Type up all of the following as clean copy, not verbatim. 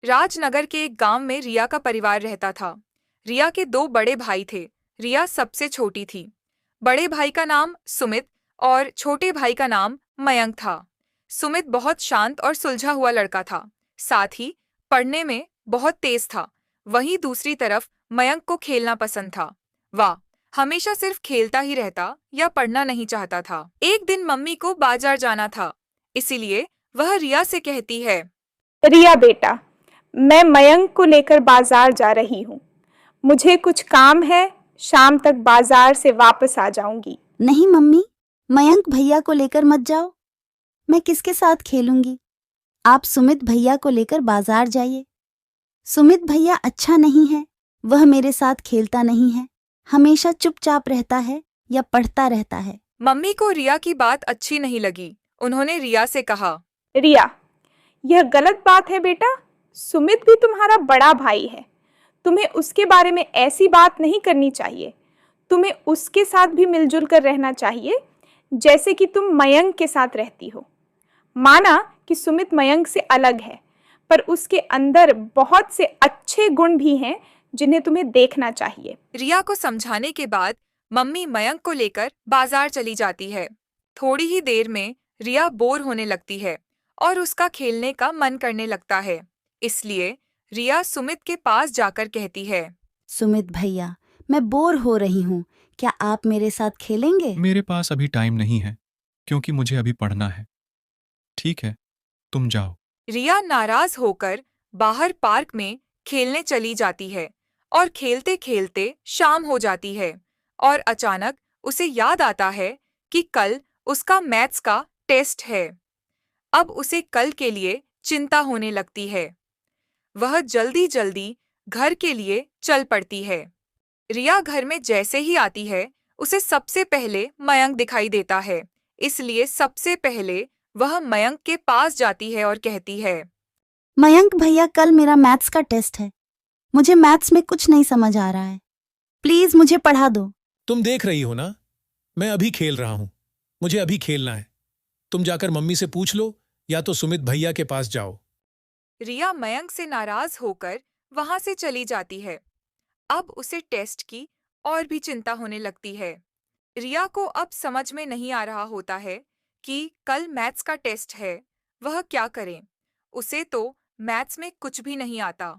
राजनगर के एक गांव में रिया का परिवार रहता था। रिया के दो बड़े भाई थे। रिया सबसे छोटी थी। बड़े भाई का नाम सुमित और छोटे भाई का नाम मयंक था। सुमित बहुत शांत और सुलझा हुआ लड़का था, साथ ही पढ़ने में बहुत तेज था। वहीं दूसरी तरफ मयंक को खेलना पसंद था। वाह, हमेशा सिर्फ खेलता ही रहता या पढ़ना नहीं चाहता था। एक दिन मम्मी को बाजार जाना था, इसीलिए वह रिया से कहती है, रिया बेटा, मैं मयंक को लेकर बाजार जा रही हूँ। मुझे कुछ काम है, शाम तक बाजार से वापस आ जाऊंगी। नहीं मम्मी, मयंक भैया को लेकर मत जाओ। मैं किसके साथ खेलूंगी? आप सुमित भैया को लेकर बाजार जाइए। सुमित भैया अच्छा नहीं है, वह मेरे साथ खेलता नहीं है, हमेशा चुपचाप रहता है या पढ़ता रहता है। मम्मी को रिया की बात अच्छी नहीं लगी। उन्होंने रिया से कहा, रिया, यह गलत बात है बेटा। सुमित भी तुम्हारा बड़ा भाई है। तुम्हें उसके बारे में ऐसी बात नहीं करनी चाहिए। तुम्हें उसके साथ भी मिलजुल कर रहना चाहिए, जैसे कि तुम मयंक के साथ रहती हो। माना कि सुमित मयंक से अलग है, पर उसके अंदर बहुत से अच्छे गुण भी हैं जिन्हें तुम्हें देखना चाहिए। रिया को समझाने के बाद मम्मी मयंक को लेकर बाजार चली जाती है। थोड़ी ही देर में रिया बोर होने लगती है और उसका खेलने का मन करने लगता है। इसलिए रिया सुमित के पास जाकर कहती है, सुमित भैया, मैं बोर हो रही हूँ, क्या आप मेरे साथ खेलेंगे? मेरे पास अभी टाइम नहीं है, क्योंकि मुझे अभी पढ़ना है। ठीक है, तुम जाओ। रिया नाराज होकर बाहर पार्क में खेलने चली जाती है और खेलते खेलते शाम हो जाती है और अचानक उसे याद आता है कि कल उसका मैथ्स का टेस्ट है। अब उसे कल के लिए चिंता होने लगती है। वह जल्दी जल्दी घर के लिए चल पड़ती है। रिया घर में जैसे ही आती है, उसे सबसे पहले मयंक दिखाई देता है। इसलिए सबसे पहले वह मयंक के पास जाती है और कहती है, मयंक भैया, कल मेरा मैथ्स का टेस्ट है। मुझे मैथ्स में कुछ नहीं समझ आ रहा है, प्लीज मुझे पढ़ा दो। तुम देख रही हो ना, मैं अभी खेल रहा हूं। मुझे अभी खेलना है। तुम जाकर मम्मी से पूछ लो या तो सुमित भैया के पास जाओ। रिया मयंक से नाराज होकर वहां से चली जाती है। अब उसे टेस्ट की और भी चिंता होने लगती है। रिया को अब समझ में नहीं आ रहा होता है कि कल मैथ्स का टेस्ट है, वह क्या करे। उसे तो मैथ्स में कुछ भी नहीं आता।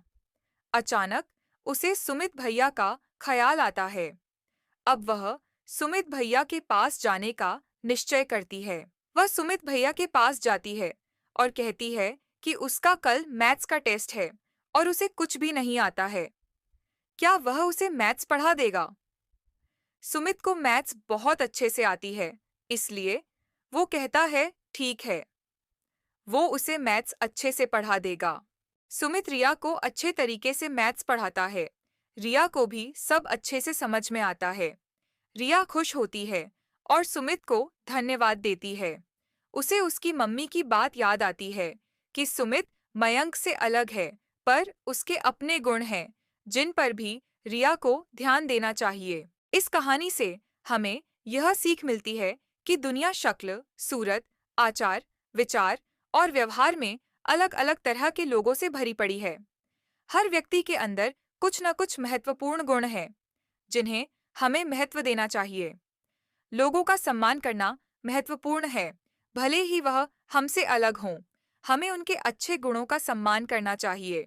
अचानक उसे सुमित भैया का ख्याल आता है। अब वह सुमित भैया के पास जाने का निश्चय करती है। वह सुमित भैया के पास जाती है और कहती है कि उसका कल मैथ्स का टेस्ट है और उसे कुछ भी नहीं आता है। क्या वह उसे मैथ्स पढ़ा देगा? सुमित को मैथ्स बहुत अच्छे से आती है, इसलिए वो कहता है ठीक है, वो उसे मैथ्स अच्छे से पढ़ा देगा। सुमित रिया को अच्छे तरीके से मैथ्स पढ़ाता है। रिया को भी सब अच्छे से समझ में आता है। रिया खुश होती है और सुमित को धन्यवाद देती है। उसे उसकी मम्मी की बात याद आती है कि सुमित मयंक से अलग है, पर उसके अपने गुण हैं जिन पर भी रिया को ध्यान देना चाहिए। इस कहानी से हमें यह सीख मिलती है कि दुनिया शक्ल, सूरत, आचार, विचार और व्यवहार में अलग अलग तरह के लोगों से भरी पड़ी है। हर व्यक्ति के अंदर कुछ न कुछ महत्वपूर्ण गुण हैं, जिन्हें हमें महत्व देना चाहिए। लोगों का सम्मान करना महत्वपूर्ण है, भले ही वह हमसे अलग हों। हमें उनके अच्छे गुणों का सम्मान करना चाहिए